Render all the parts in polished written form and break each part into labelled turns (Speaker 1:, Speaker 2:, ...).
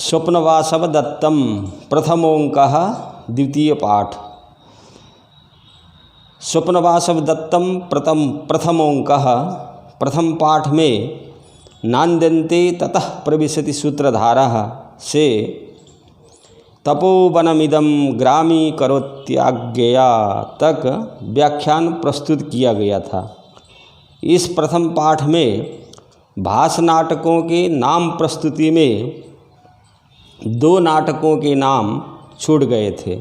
Speaker 1: स्वप्नवासव दत्तम प्रथमोंकः द्वितीय पाठ। स्वप्नवासव दत्तम प्रथमोंकः प्रथम पाठ में नान्द्यन्ते ततः प्रविशति सूत्रधारः से तपोवनमिदं ग्रामीकरोत्याज्ञया तक व्याख्यान प्रस्तुत किया गया था। इस प्रथम पाठ में भास नाटकों के नाम प्रस्तुति में दो नाटकों के नाम छूट गए थे।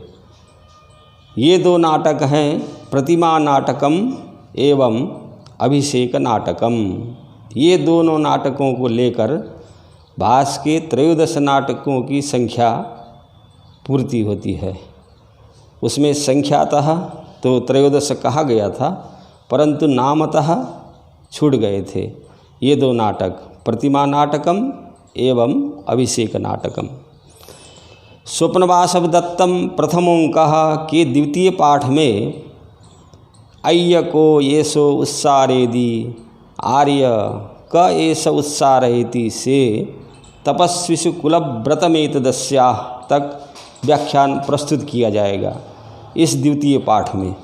Speaker 1: ये दो नाटक हैं प्रतिमा नाटकम एवं अभिषेक नाटकम। ये दोनों नाटकों को लेकर भास के 13 नाटकों की संख्या पूर्ति होती है। उसमें संख्यातः तो 13 कहा गया था, परंतु नामतः छूट गए थे ये दो नाटक, प्रतिमा नाटकम एवं अभिषेक नाटकम। स्वप्नवासव दत्तम प्रथमोंकः के द्वितीय पाठ में अय्य को येषो उत्सारेदि आर्य क एष उत्सारयति से तपस्विषु कुलव्रतमेतदस्याः तक व्याख्यान प्रस्तुत किया जाएगा। इस द्वितीय पाठ में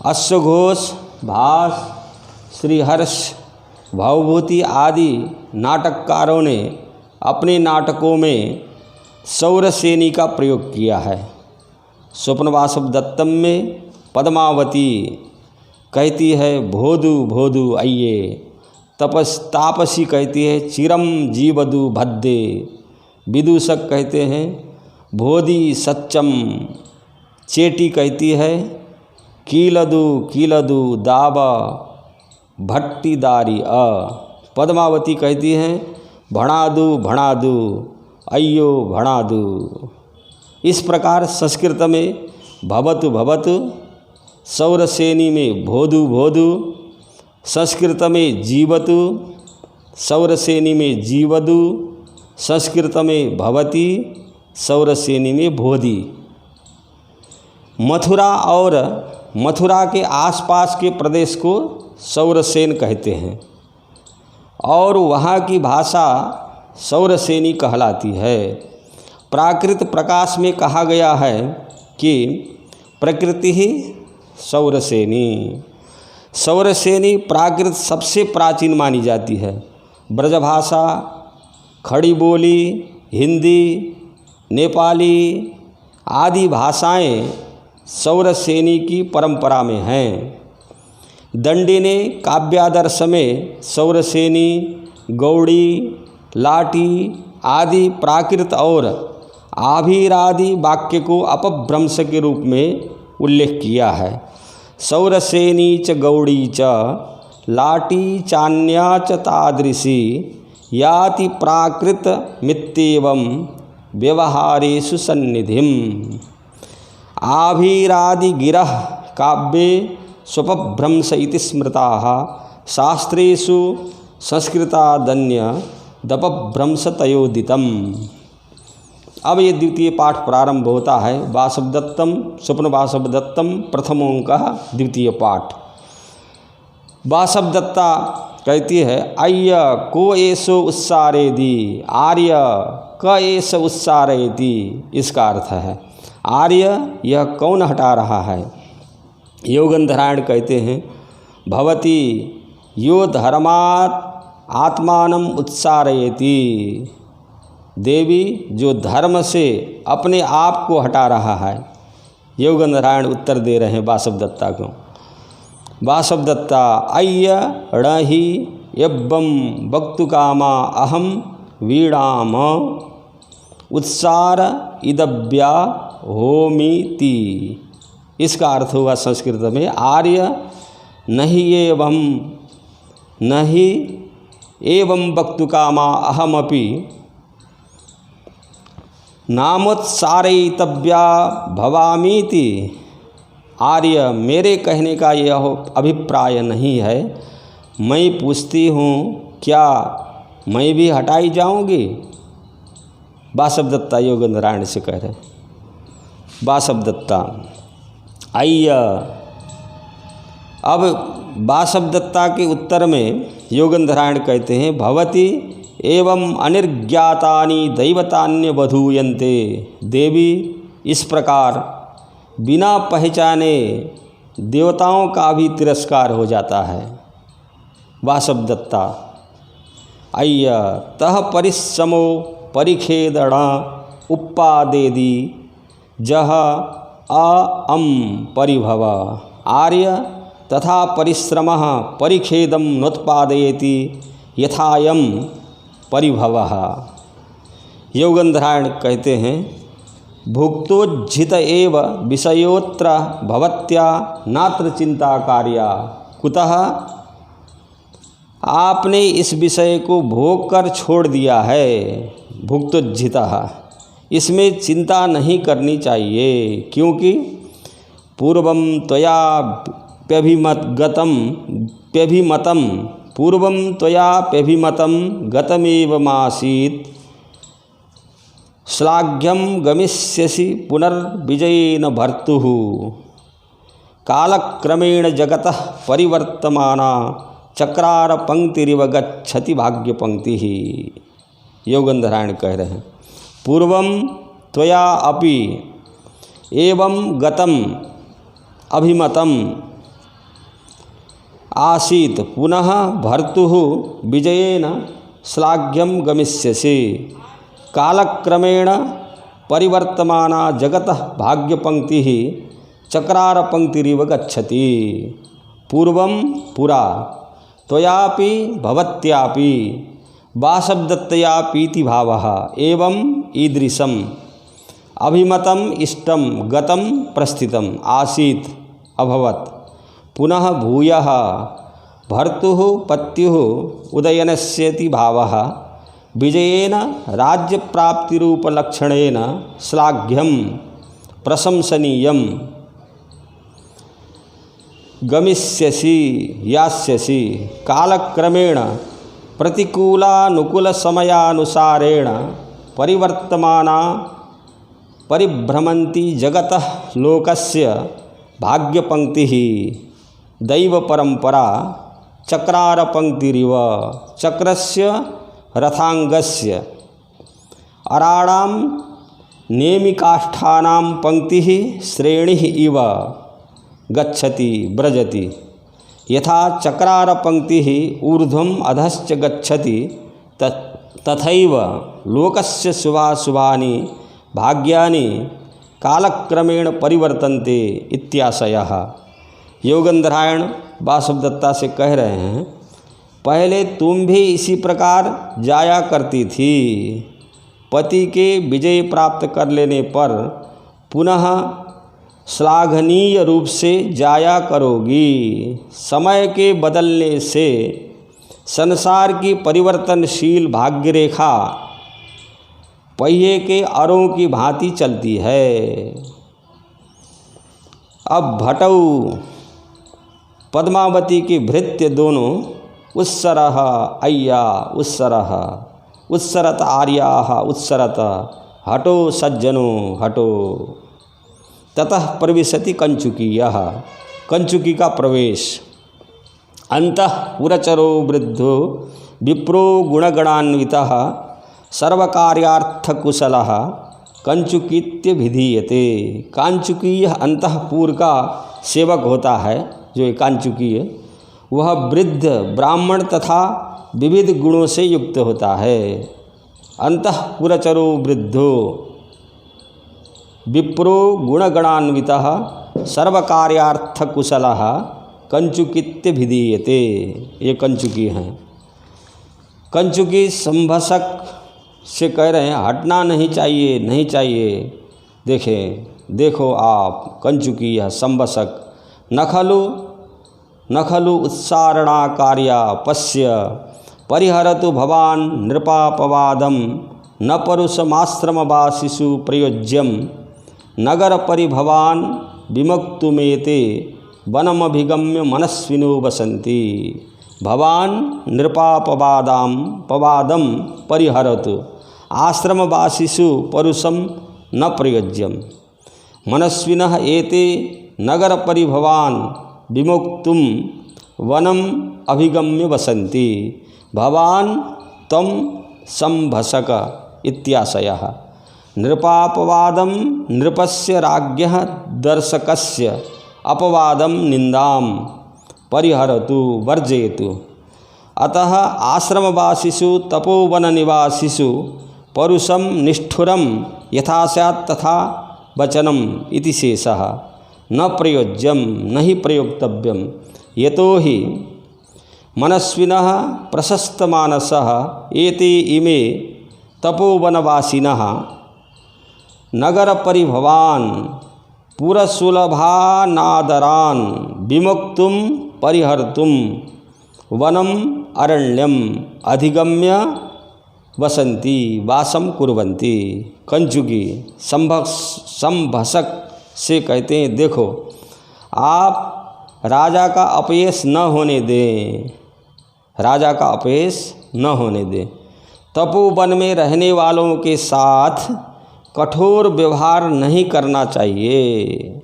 Speaker 1: अश्वघोष, भास, श्रीहर्ष, भवभूति आदि नाटककारों ने अपने नाटकों में सौरसेनी का प्रयोग किया है। स्वप्नवासव दत्तम में पद्मावती कहती है भोदु भोदु अय्ये, तापसी कहती है चिरम जीवदु भद्दे, विदूषक कहते हैं भोदी सच्चम, चेटी कहती है कीलदु कीलदु दाबा भट्टीदारी पद्मावती कहती हैं भणादु भणादु अय्यो भणादु। इस प्रकार संस्कृत में भवतु भवतु, सौरसेनी में भोदु भोदु, संस्कृत में जीवतु, सौरसेनी में जीवदु, संस्कृत में भवती, सौरसेनी में भोदी। मथुरा और मथुरा के आसपास के प्रदेश को सौरसेन कहते हैं और वहाँ की भाषा सौरसेनी कहलाती है। प्राकृत प्रकाश में कहा गया है कि प्रकृति ही सौरसेनी। सौरसेनी प्राकृत सबसे प्राचीन मानी जाती है। ब्रजभाषा, खड़ी बोली, हिंदी, नेपाली आदि भाषाएं सौरसेनी की परंपरा में हैं। दंडी ने काव्यादर्श में सौरसेनी, गौड़ी, लाटी आदि प्राकृत और आभीरादि वाक्य को अपभ्रंश के रूप में उल्लेख किया है। सौरसेनी च गौड़ी च लाटी चान्या च तादृशी याति प्राकृत मित्येवं व्यवहारेषु सन्निधिम। आभीरादि गिरः काव्ये स्वपभ्रंश इति स्मृताः शास्त्रेषु संस्कृतादन्य दपभ्रंशतयोदितम्। अब ये द्वितीय पाठ प्रारंभ होता है। वासवदत्तम स्वप्नवासवदत्तम प्रथमोंकः द्वितीय पाठ। वासवदत्ता कहती है अय्य को एषो उत्सारेदि, आर्य क एष उत्सारयति। इसका अर्थ है आर्य यह कौन हटा रहा है। योगंधरायण कहते हैं भवती यो धर्मात् आत्मानम उत्सारयति। देवी जो धर्म से अपने आप को हटा रहा है। योगंधरायण उत्तर दे रहे हैं वासवदत्ता को। वासवदत्ता अय्य णहि यब्बम वक्तुकामा अहम वीणाम उत्सार इदव्या होमीति। इसका अर्थ हुआ संस्कृत में आर्य नहीं एवं वक्तुकामा अहमपि नामोत्सारयितव्या भवामीति। आर्य मेरे कहने का यह अभिप्राय नहीं है। मैं पूछती हूँ क्या मैं भी हटाई जाऊँगी। वासवदत्ता योगेंद्रायण से कह रहे। वासवदत्ता अय्य। अब वासवदत्ता के उत्तर में योगेंद्रायण कहते हैं भवती एवं अनिर्ज्ञातानि दैवतान्यवधूयन्ते। देवी इस प्रकार बिना पहचाने देवताओं का भी तिरस्कार हो जाता है। वासवदत्ता अय्य तह परिश्रमो परिखेदण उपादेदी जह अम परिभव आर्य तथा परिश्रमः परिखेदं नोत्पादयति यथायम परिभवः। योगंधरायण कहते हैं भुक्तोज्झित एव विषयोत्र भवत्या नात्र चिंता कार्या। कुतः आपने इस विषय को भोग कर छोड़ दिया है। भुक्तोज्झितः इसमें चिंता नहीं करनी चाहिए, क्योंकि पूर्वं त्वया प्यभिमतं गतमेवमासीत् श्लाघ्यं गमिष्यसि पुनर्विजयेन भर्तुः कालक्रमेण जगतः परिवर्तमाना चक्रार पंक्तिरिव गच्छति भाग्य पंक्ति ही। योगंधरायण कह रहे हैं पूर्वं त्वया अपि एवं गतम अभिमतम आसीत् पुनः भर्तुः विजयेन श्लाघ्यं गमिष्यसि कालक्रमेण परिवर्तमाना जगतः भाग्यपंक्ति ही चक्रार पंक्तिरिव गच्छति। पूर्वं पुरा त्वयापि भवत्यापि वासवदत्तयापीति भावः एवं ईदृशम् अभिमतम् इष्टं गतं प्रस्थितम् आसीत् अभवत् पुनः भूयः भर्तुः पत्युः उदयनस्येति भावः विजयेन राज्यप्राप्तिरूपलक्षणेन श्लाघ्यं प्रशंसनीयं गमिष्यसि यास्यसि कालक्रमेण प्रतिकूलानुकूलसमयानुसारेण परिवर्तमाना परिभ्रमन्ति जगतः लोकस्य भाग्यपंक्तिः दैवपरंपरा चक्रारपंक्तिरिव चक्रस्य रथांगस्य अराणां नेमिकाष्ठानां पंक्तिः श्रेणिः इव गच्छति व्रजति यथा चक्रार पंक्तिः ऊर्ध्वम् अधश्च गच्छति तथैव लोकस्य शुभाशुभानि भाग्यानि कालक्रमेण परिवर्तन्ते इत्याशयः। योगंधरायण वासवदत्ता से कह रहे हैं पहले तुम भी इसी प्रकार जाया करती थी। पति के विजय प्राप्त कर लेने पर पुनः श्लाघनीय रूप से जाया करोगी। समय के बदलने से संसार की परिवर्तनशील भाग्य रेखा पहिए के अरों की भांति चलती है। अब भटौ पद्मावती के भृत्य दोनों उत्सरः अय्या उत्सरः उत्सरत आर्याः उत्सरत हटो सज्जनो हटो। ततः प्रविशति कंचुकीयः कंचुकी का प्रवेश। अंतः पुरचरो वृद्धो विप्रो गुणगणान्वितः सर्वकार्यार्थकुशलः कंचुकीत्यभिधीयते। कांचुकीय अंतःपुर का सेवक होता है जो कांचुकीय, वह वृद्ध ब्राह्मण तथा विविध गुणों से युक्त होता है। अंतःपुरचरो वृद्धो विप्रो गुणगणान्वितः सर्वकार्यार्थकुशलः कंचुकीत्यभिधीयते। ये कंचुकी हैं। कंचुकी संभसक से कह रहे हैं हटना नहीं चाहिए, नहीं चाहिए। देखें, देखो आप कंचुकी यह संभसक न खलु उत्सारणा कार्या पश्य परिहरतु भवान नृपापवादम न परुषमाश्रमवासिषु प्रयोज्यम नगर परिभवान विमुक्तुमेते वनमभिगम्य मनस्विनो वसन्ति। भवान नृपापवादम परिहरतु आश्रमवासिषु परुषम न प्रयोज्यम मनस्विनः एते नगर परिभवान विमुक्तुम वनम अभिगम्य वसन्ति। भवान तम संभसक इत्याशयः। नृपापवादं नृपस्य राज्ञः दर्शकस्य अपवादं निंदां परिहरतु वर्जयतु। अतः आश्रमवासिषु तपोवननिवासिषु परुषं निष्ठुरं यथा स्यात् तथा वचनम् इति शेषः। न प्रयोज्यं न हि प्रयोक्तव्यं यतो हि मनस्विनः प्रशस्तमानसः एते इमे तपोवनवासिनः नगरपरिभवान् पुरसुलभानादरान् विमुक्तुं परिहर्तुं वनम् अरण्यम् अधिगम्य वसन्ति वासम कुर्वन्ति। कंचुकी संभसक से कहते हैं, देखो आप राजा का अपयश न होने दें, राजा का अपयश न होने दें। तपोवन में रहने वालों के साथ कठोर व्यवहार नहीं करना चाहिए।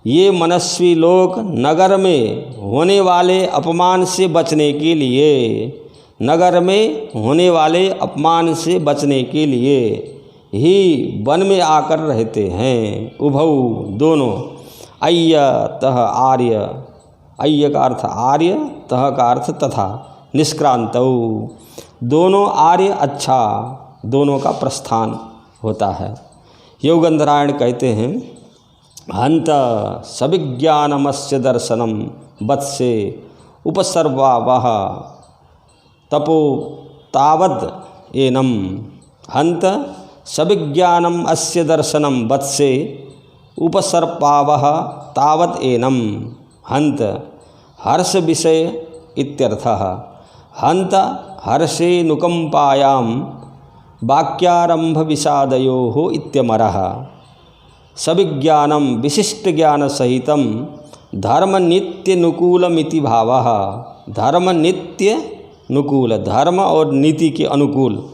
Speaker 1: ये मनस्वी लोग नगर में होने वाले अपमान से बचने के लिए, नगर में होने वाले अपमान से बचने के लिए ही वन में आकर रहते हैं। उभौ दोनों, अय्य तह आर्य, अय्य का अर्थ आर्य, तह का अर्थ तथा, निष्क्रांतौ दोनों आर्य अच्छा, दोनों का प्रस्थान होता है। योगंधरायण कहते हैं, हंत सविज्ञानमस्य दर्शनम वत्से उपसर्वावह तपो तावद एनम। हंत सविज्ञानम अस्य दर्शनम वत्से उपसर्पावह तावद एनम। हंत हर्ष विषय इत्यर्थः। हंत हर्षे नुकंपायां वाक्यारंभ विषादयोः इत्यमरः। सविज्ञानम विशिष्ट ज्ञान सहितम धर्म नित्य नुकूलमिति भावः। धर्म नित्य नुकूल, धर्म और नीति के अनुकूल।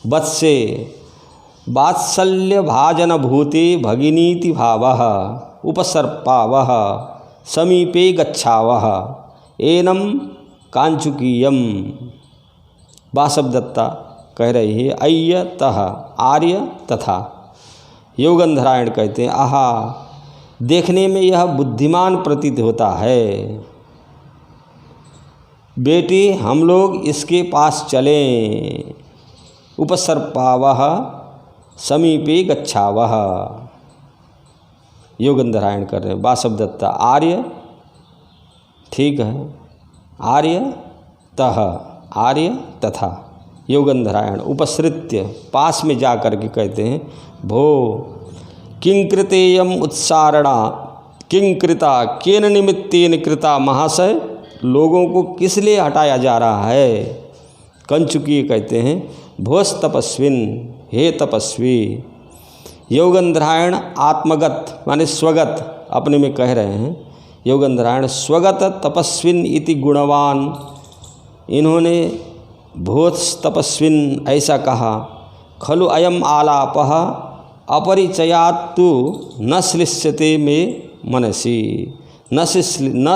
Speaker 1: वत्से वात्सल्य भाजन भूते भगिनीति भावः। उपसर्पावः समीपे गच्छावः एनम कांचुकीयम। वासवदत्ता कह रही है, अय्य तह आर्य तथा। योगंधरायण कहते हैं, आहा देखने में यह बुद्धिमान प्रतीत होता है, बेटी हम लोग इसके पास चलें। उपसर्पावह समीपे गच्छावह। योगंधरायण कर रहे हैं। वासवदत्ता आर्य, ठीक है, आर्य तह, आर्य तथा। योगंधरायण उपसृत्य पास में जा कर के कहते हैं, भो किंकृतेयम उत्सारणा किंकृता केन निमित्तेन कृता। महाशय लोगों को किस लिए हटाया जा रहा है। कंचुकी कहते हैं, भोस तपस्विन, हे तपस्वी। योगंधरायण आत्मगत माने स्वगत अपने में कह रहे हैं। योगंधरायण स्वगत तपस्विन इति गुणवान। इन्होंने भोस तपस्विन ऐसा कहा। खलु अयम आलापः अपरिचयात्तु न श्लिष्यते मे मनसि। न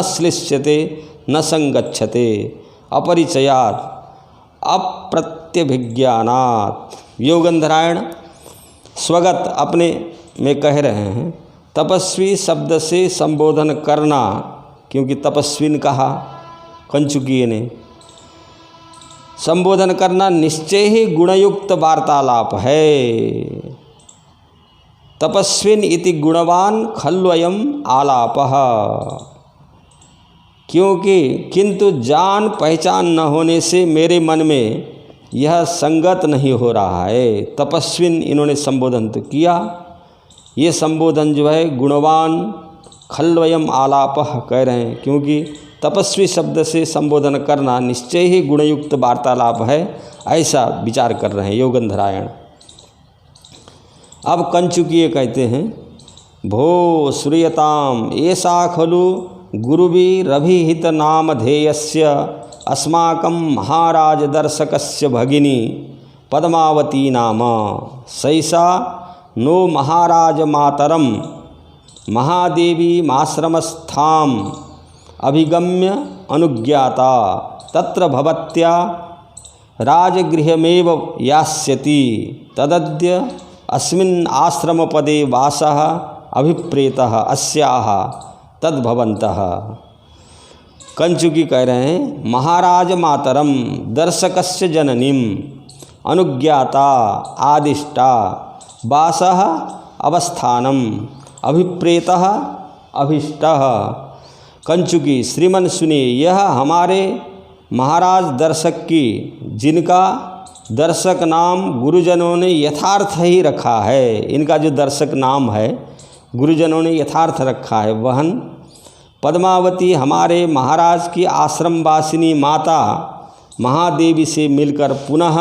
Speaker 1: श्लिष्यते न संगच्छते अपरिचयात अप्रत्यभिज्ञानात्। योगंधरायण स्वगत अपने में कह रहे हैं, तपस्वी शब्द से संबोधन करना, क्योंकि तपस्विन कहा कंचुकीय ने, संबोधन करना निश्चय ही गुणयुक्त वार्तालाप है। तपस्विन इति गुणवान खल्वयम आलापः। क्योंकि किंतु जान पहचान न होने से मेरे मन में यह संगत नहीं हो रहा है। तपस्विन इन्होंने संबोधन तो किया, ये संबोधन जो है गुणवान खल्वयम आलापः कह रहे हैं, क्योंकि तपस्वी शब्द से संबोधन करना निश्चय ही गुणयुक्त वार्तालाप है, ऐसा विचार कर रहे हैं योगंधरायण। अब कंचुकीय कहते हैं, भो श्रूयताम एषा खलु गुरुभिरभिहित नामधेयस्य अस्माकं महाराज दर्शकस्य भगिनी पद्मावती नाम। सैषा नो महाराज मातरम महादेवी माश्रमस्थाम अभिगम्य अनुज्ञाता तत्र भवत्या राजगृहमेव यास्यति तदद्य अस्मिन् आश्रमपदे वासः अभिप्रेतः अस्याः तद्भवन्तः। कंचुकी कह रहे हैं, महाराज मातरम दर्शकस्य जननीम अनुज्ञाता आदिष्टा वासः अवस्थानम अभिप्रेतः अभिष्टः। कंचुकी श्रीमन सुनिए, यह हमारे महाराज दर्शक की, जिनका दर्शक नाम गुरुजनों ने यथार्थ ही रखा है, इनका जो दर्शक नाम है गुरुजनों ने यथार्थ रखा है, वहन पद्मावती हमारे महाराज की आश्रमवासिनी माता महादेवी से मिलकर पुनः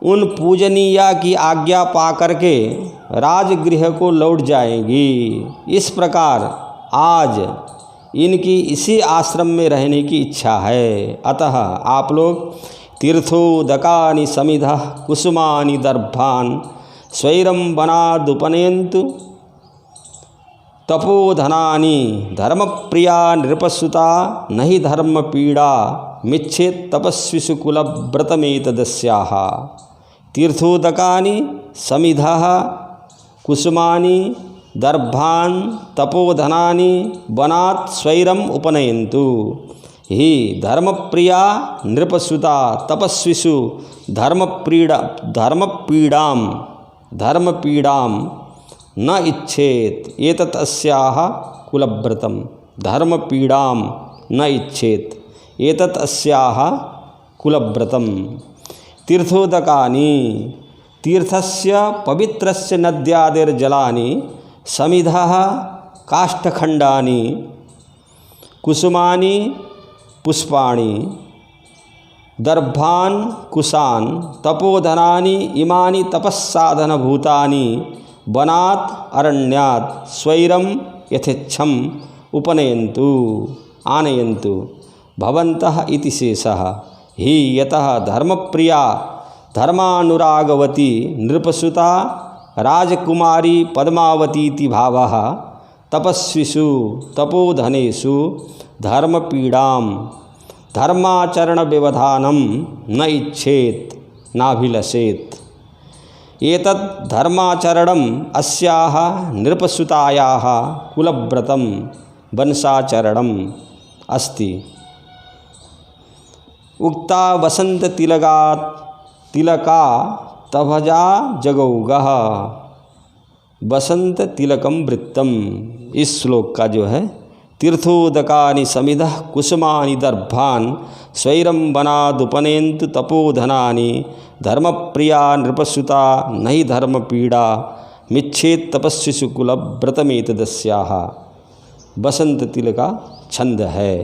Speaker 1: उन पूजनीया की आज्ञा पा करके राजगृह को लौट जाएंगी। इस प्रकार आज इनकी इसी आश्रम में रहने की इच्छा है। अतः आप लोग तीर्थोदकानि समिधः कुसुमानि दर्भान् स्वैरं वनादुपनयन्तु तपोधनानि धर्मप्रिया नृपसुता नहि धर्मपीड़ा मिच्छेत् तपस्विषु कुलव्रतमेतदस्याः। तीर्थोदकानि समिधः कुसुमानि दर्भान् तपोधनानि वनात् स्वैरम् उपनयन्तु हि धर्मप्रिया नृपसुता तपस्विषु धर्मपीड़ां न इच्छेत एतत् अस्याः कुलव्रतम्। धर्मपीड़ां न इच्छेत एतत् अस्याः कुलव्रतम्। तीर्थोदकानि तीर्थस्य पवित्रस्य नद्यादिर्जलानि समिधः काष्ठखण्डानि कुसुमानि पुष्पाणि दर्भान् कुशान् तपोधनानि इमानि तपस्साधनभूतानि वनात् अरण्यात् स्वैरं यथेच्छम् उपनयन्तु आनयन्तु भवन्तः इति शेषः हि यतः धर्मप्रिया धर्मानुरागवती नृपसुता राजकुमारी पद्मावतीति भावः तपस्विषु तपोधनेषु धर्मपीड़ां धर्माचरणव्यवधानं न इच्छेत् नाभिलषेत्। एतत् धर्माचरणम् अस्याः नृपसुतायाः कुलव्रतं वंशाचरणम् अस्ति। उक्ता तिलका तभजा जगौगः वसंत तिलकम वृत्तम। इस श्लोक का जो है, तीर्थोदकानि समिधः कुसुमानि दर्भान् स्वैरं वनादुपनयन्तु तपोधनानि धर्मप्रिया नृपसुता नहि धर्मपीड़ा मिच्छेत् तपस्विषु कुलव्रतमेतदस्याः। बसंत तिल का छंद है।